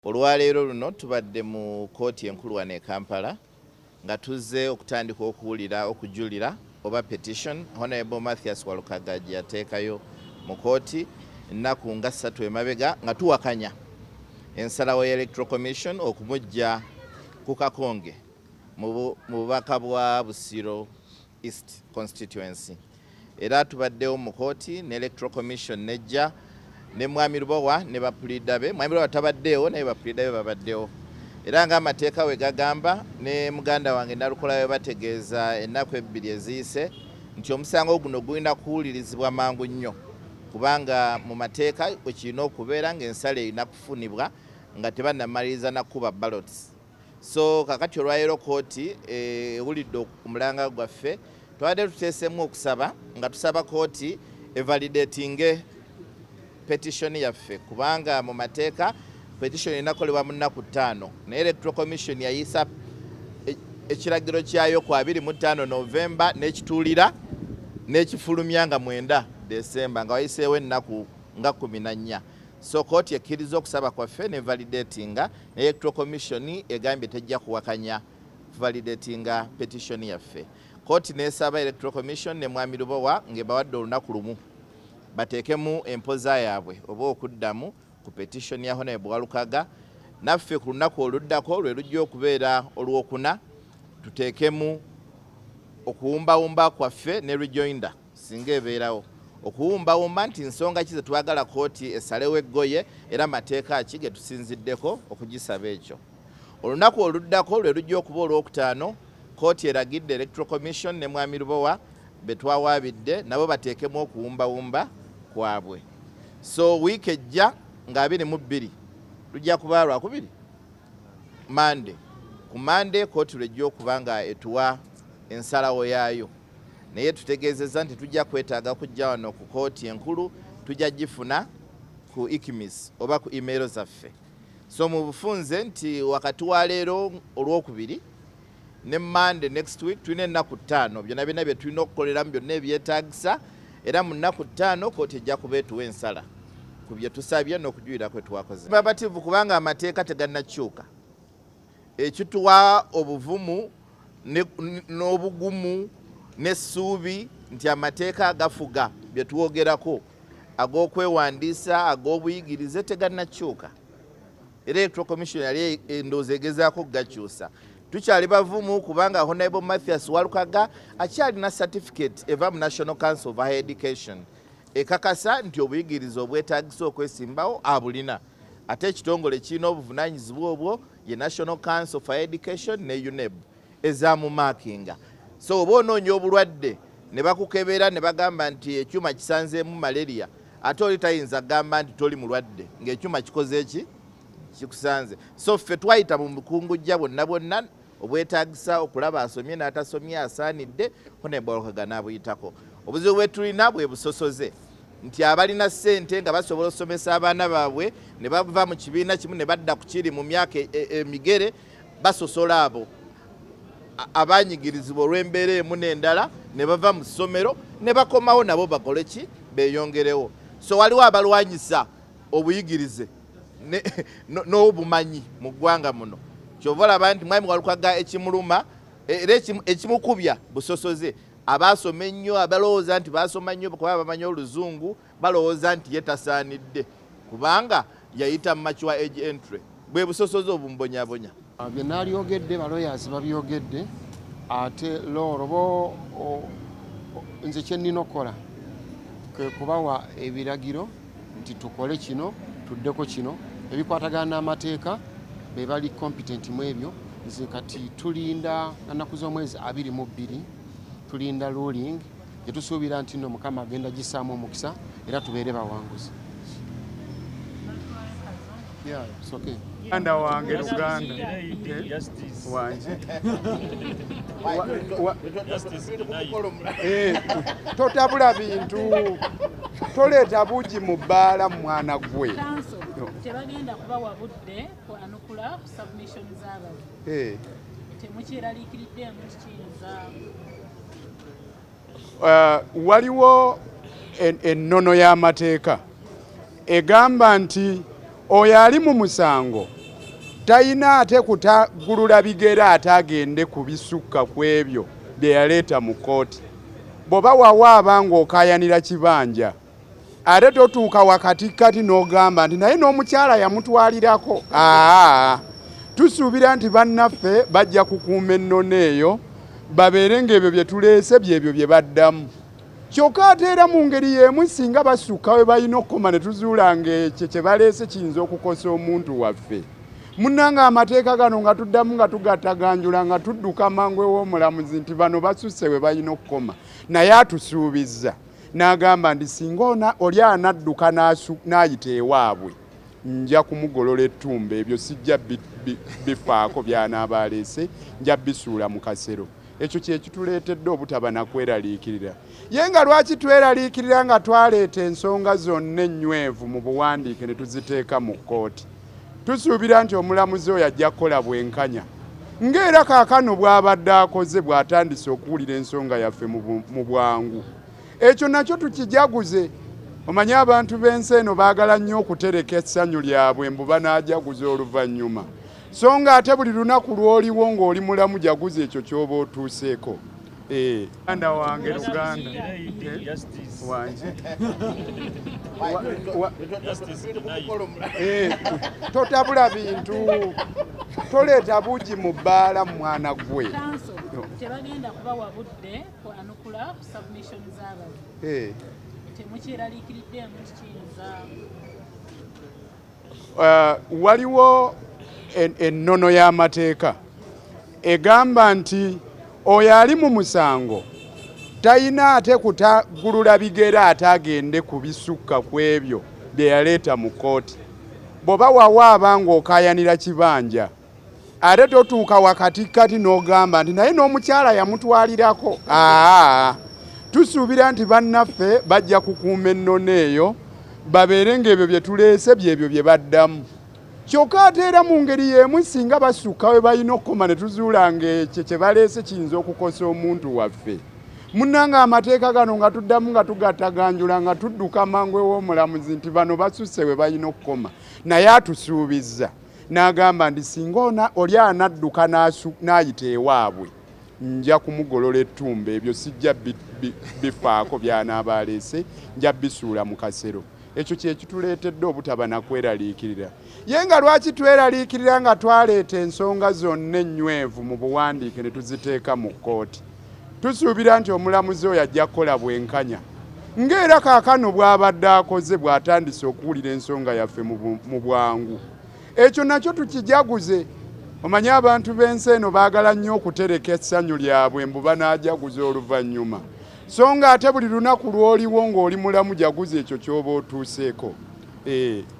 Olwaleero luno tubadde mu kooti enkulu wano e Kampala nga tuzze okutandika okuwulira okujulira oba petition Honorable Mathias Walukaga gye yateekayo mu kooti ennaku nga 3 emabega nga tuwakanya ensalawo ya Electoral Commission okumujja ku Kakonge mu bubaka bwa Busiro East Constituency. Era tubaddewo mu kooti ne Electoral Commission nejja ne Mwami Lubowa ne bapulida be. Mwami Lubowa tabaddewo naye bapulida be babaddewo. Era nga amateeka we gagamba ne muganda wange Nalukolayo bategeeza ennaku 2 eziyise nti omusango guno gulina kuwulirizibwa mangu nnyo kubanga mu mateeka ekirina okubeera ng'ensala erina kufunibwa nga tebannamaliriza nakuba ballots. So kakati olwaleero kooti ewulidde omulanga gwaffe tubadde tuteesemu okusaba nga tusaba kooti evalidatinge petition yaffe kubanga mu mateeka petition inakolebwa mu nnaku 5 naye Electoral Commission yayisa ekiragiro kyayo ku 25 November n'ekituulira n'ekifulumya nga 9 December nga wayiseewo ennaku nga 14. So kooti ekkiriza okusaba kwaffe ne validatinga ne Electoral Commission egambye tejja kuwakanya validatinga petition yaffe. Kooti n'esaba Electoral Commission ne Mwami Lubowa ng'ebawadde olunaku lumu bateekemu empoza yaabwe oba okuddamu ku petition ya Honorable Walukaga. Naffe ku lunaku oluddako lwe lujja okubeera olwokuna tuteekemu okuwumbawumba kwaffe ne rejoinder singa ebeerawo okuwumbawumba nti nsonga ki ze twagala kooti esalewo eggoye era mateeka ki ge tusinziddeko okugisaba ekyo. Olunaku oluddako lwe lujja okuba olwokutaano kooti eragidde Electoral Commission ne Mwami Lubowa betwawaabidde nabo bateekemu okuwumbawumba kwabwe. So wiiki ejja nga 22 lujja kuba Lwakubiri Monday. Ku Monday kooti lwejja okuba nga etuwa ensalawo yaayo naye tutegeezezza nti tujja kwetaaga kujja wano ku kooti enkulu tujja gifuna ku IKMIS oba ku email zaffe. So mu bufunze nti wakati wa leero olwokubiri ne Monday next week tulina ennaku 5 byonna byonna bye tulina okukoleramu byonna ebyetaagisa era mu nnaku 5 kooti ejja kuba etuwa ensala ku bye tusabye n'okujulira kwe twakoze. Babativu kubanga amateeka tegannakyuka ekituwa obuvumu n'obugumu n'essuubi nti amateeka agafuga bye tuwogerako ag'okwewandiisa ag'obuyigirize tegannakyuka era Electoral Commission yali endowooza egezaako gakyusa. Tukyali bavumu kubanga Honorable Mathias Walukaga akyalina certificate eva mu National Council of Higher Education ekakasa nti obuyigirize obwetaagisa okwesimbawo abulina ate ekitongole kirina obuvunaanyizibwa obwo ye National Council of Higher Education ne UNEB ezaamumakinga. So oba onoonya obulwadde ne bakukebera ne bagamba nti ekyuma kisanzeemu malaria ate oli tayinza gamba nti toli mulwadde ng'ekyuma kikoze eki kikusanze. So ffe twayita mu bukungujja bwonna bwonna obwetaagisa okulaba asomye n'atasomye asaanidde Honorable Walukaga n'abuyitako. Obuzibu bwe tulina bwe busosoze nti abalina ssente nga basobola okusomesa abaana baabwe ne bava mu kibiina kimu ne badda ku kiri mu myaka emigere basosola abo abanyigirizibwa olw'embeera emu n'endala ne bava mu ssomero ne bakomawo nabo bakole ki beeyongerewo. So waliwo abalwanyisa obuyigirize n'obumanyi mu ggwanga muno. Kyova olaba nti Mwami Walukaga ekimuluma era ekimukubya busosoze abaasoma ennyo abalowooza nti baasoma nnyo kuba bamanyi Oluzungu balowooza nti ye tasaanidde kubanga yayita mu mature age entry bwe busosoze obumbonyabonya. Bye nalyogedde baloyazi babyogedde ate loolobo nze kye nnina okukola kwe kubawa ebiragiro nti tukole kino tuddeko kino ebikwatagana n'amateeka be bali competent mu ebyo. Nze kati tulinda ennaku z'omwezi 22 tulinda ruling gye tusuubira nti nno Mukama agenda gisaamu omukisa era tubeere bawanguzi. Yeah, it's okay. Anda wange Luganda wanje totabula bintu toleeta bugi mu bbaala mwana gwe tebagenda kubawa budde kwanukula submission z'abantu temukyeraliikiridde mukiyinza. Waliwo ennono y'amateeka egamba nti oyo ali mu musango talina ate kutagulula bigere ate agende kubisukka ku ebyo bye yaleeta mu kkooti. Bw'oba wawaaba ng'okayanira kibanja ate totuuka wakatikati n'ogamba nti naye n'omukyala yamutwalirako. Tusuubira nti bannaffe bajja kukuuma ennono eyo babeere ng'ebyo bye tuleese byebyo bye baddamu. Kyokka ate era mu ngeri y'emu singa basukka we balina okukoma ne tuzuula ng'ekyo kye baleese kiyinza okukosa omuntu waffe. Munnanga amateeka gano nga tuddamu nga tugattaganjula nga tudduka mangu ew'omulamuzi nti bano basusse we balina okukoma. Naye atusuubizza n'agamba nti singa oli anadduka n'ayita ewaabwe nja kumugolola ettumba, ebyo sijja bifaako by'anaaba aleese, nja bisuula mu kasero. Ekyo kye kituleetedde obutaba na kweraliikirira. Ye nga lwaki tweraliikirira nga twaleeta ensonga zonna ennywevu mu buwandiike ne tuziteeka mu kkooti? Tusuubira nti omulamuzi oyo ajja kukola bwenkanya. Ng'era kaakano bw'abadde akoze bw'atandise okuwulira ensonga yaffe mu bwangu. Ekyo nakyo tukijaguze. Omanyi abantu b'ensi eno baagala nnyo okutereka essanyu lyabwe mbu banaajaguza oluvannyuma. So nga ate buli lunaku lw'oliwo ng'oli mulamu jaguza ekyo ky'oba otuuseeko. Luganda wange Luganda wange totabula bintu, toleeta buugi mu bbaala mwana gwe. Tebagenda kubawa budde kwanukula submission z'abantu. Temukyeraliikiriddemu kiyinza. Waliwo ennono y'amateeka egamba nti oyo ali mu musango talina ate kutagulula bigere ate agende kubisukka ku ebyo bye yaleeta mu kkooti. Bw'oba wawaaba ng'okayanira kibanja ate totuuka wakatikati n'ogamba nti naye n'omukyala yamutwalirako. Tusuubira nti bannaffe bajja kukuuma ennono eyo babeere ng'ebyo bye tuleese byebyo bye baddamu. Kyokka ate era mu ngeri y'emu singa basukka we balina okukoma ne tuzuula ng'ekyo kye baleese kiyinza okukosa omuntu waffe. Munnanga amateeka gano nga tuddamu nga tugattaganjula nga tudduka mangu ew'omulamuzi nti bano basusse we balina okukoma. Naye atusuubizza n'agamba nti singa oli anadduka n'ayita ewaabwe nja kumugolola ettumba, ebyo sijja bifaako by'anaaba aleese, nja bisuula mu kasero. Ekyo kye kituleetedde obutaba na kweraliikirira. Ye nga lwaki tweraliikirira nga twaleeta ensonga zonna ennywevu mu buwandiike ne tuziteeka mu kkooti? Tusuubira nti omulamuzi oyo ajja kukola bwenkanya. Ng'era kaakano bw'abadde akoze bw'atandise okuwulira ensonga yaffe mu bwangu. Ekyo nakyo tukijaguze. Omanyi abantu b'ensi eno baagala nnyo okutereka essanyu lyabwe mbu banaajaguza oluvannyuma. So nga ate buli lunaku lw'oliwo ng'oli mulamu jaguza ekyo ky'oba otuuseeko.